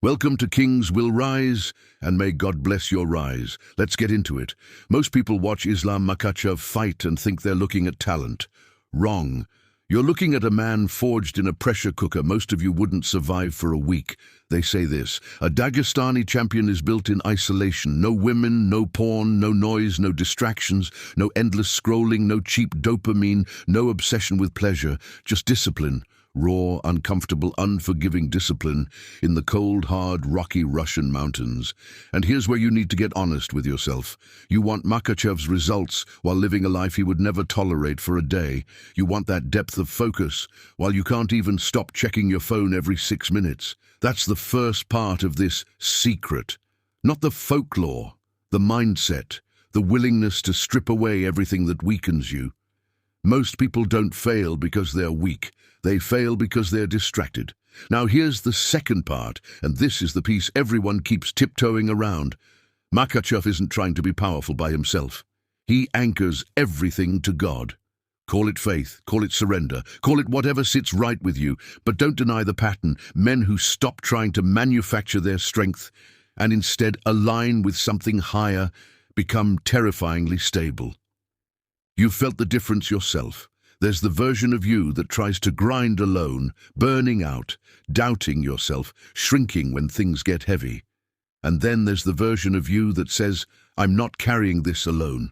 Welcome to Kings Will Rise, and may God bless your rise. Let's get into it. Most people watch Islam Makhachev fight and think they're looking at talent. Wrong. You're looking at a man forged in a pressure cooker most of you wouldn't survive for a week. They say this: a Dagestani champion is built in isolation. No women, no porn, no noise, no distractions, no endless scrolling, no cheap dopamine, no obsession with pleasure, just discipline. Raw, uncomfortable, unforgiving discipline in the cold, hard, rocky Russian mountains. And here's where you need to get honest with yourself. You want Makachev's results while living a life he would never tolerate for a day. You want that depth of focus while you can't even stop checking your phone every 6 minutes. That's the first part of this secret. Not the folklore, the mindset, the willingness to strip away everything that weakens you. Most people don't fail because they're weak. They fail because they're distracted. Now here's the second part, and this is the piece everyone keeps tiptoeing around. Makachev isn't trying to be powerful by himself. He anchors everything to God. Call it faith, call it surrender, call it whatever sits right with you, but don't deny the pattern. Men who stop trying to manufacture their strength and instead align with something higher become terrifyingly stable. You've felt the difference yourself. There's the version of you that tries to grind alone, burning out, doubting yourself, shrinking when things get heavy. And then there's the version of you that says, I'm not carrying this alone.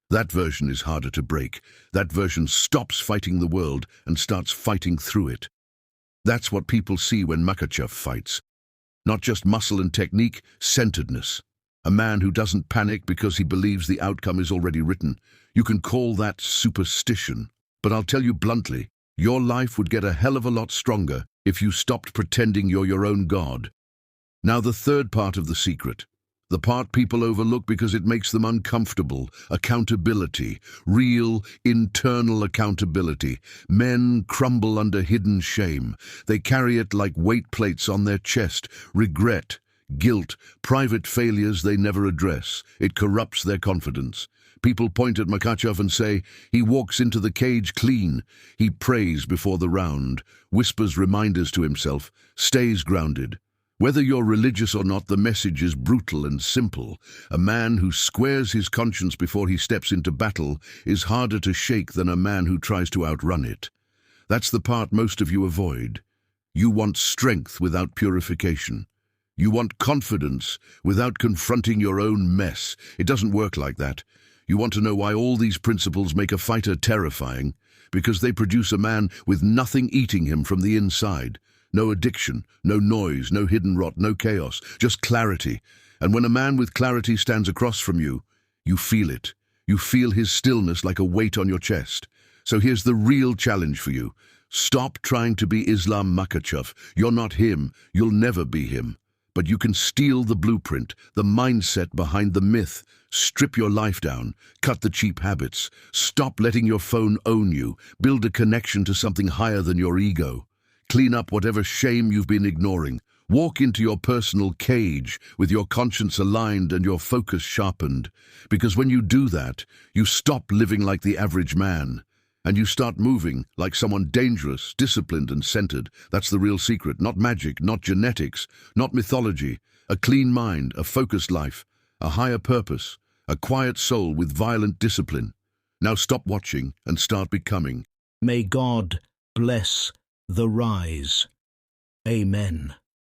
That version is harder to break. That version stops fighting the world and starts fighting through it. That's what people see when Makachev fights. Not just muscle and technique, centeredness. A man who doesn't panic because he believes the outcome is already written. You can call that superstition. But I'll tell you bluntly, your life would get a hell of a lot stronger if you stopped pretending you're your own God. Now the third part of the secret, the part people overlook because it makes them uncomfortable: accountability, real, internal accountability. Men crumble under hidden shame. They carry it like weight plates on their chest: regret, guilt, private failures they never address. It corrupts their confidence. People point at Makachev and say, he walks into the cage clean. He prays before the round, whispers reminders to himself, stays grounded. Whether you're religious or not, the message is brutal and simple. A man who squares his conscience before he steps into battle is harder to shake than a man who tries to outrun it. That's the part most of you avoid. You want strength without purification. You want confidence without confronting your own mess. It doesn't work like that. You want to know why all these principles make a fighter terrifying? Because they produce a man with nothing eating him from the inside. No addiction, no noise, no hidden rot, no chaos, just clarity. And when a man with clarity stands across from you, you feel it. You feel his stillness like a weight on your chest. So here's the real challenge for you. Stop trying to be Islam Makhachev. You're not him. You'll never be him. But you can steal the blueprint, the mindset behind the myth. Strip your life down, cut the cheap habits, stop letting your phone own you, build a connection to something higher than your ego. Clean up whatever shame you've been ignoring. Walk into your personal cage with your conscience aligned and your focus sharpened. Because when you do that, you stop living like the average man. And you start moving like someone dangerous, disciplined and centered. That's the real secret. Not magic, not genetics, not mythology. A clean mind, a focused life, a higher purpose, a quiet soul with violent discipline. Now stop watching and start becoming. May God bless the rise. Amen.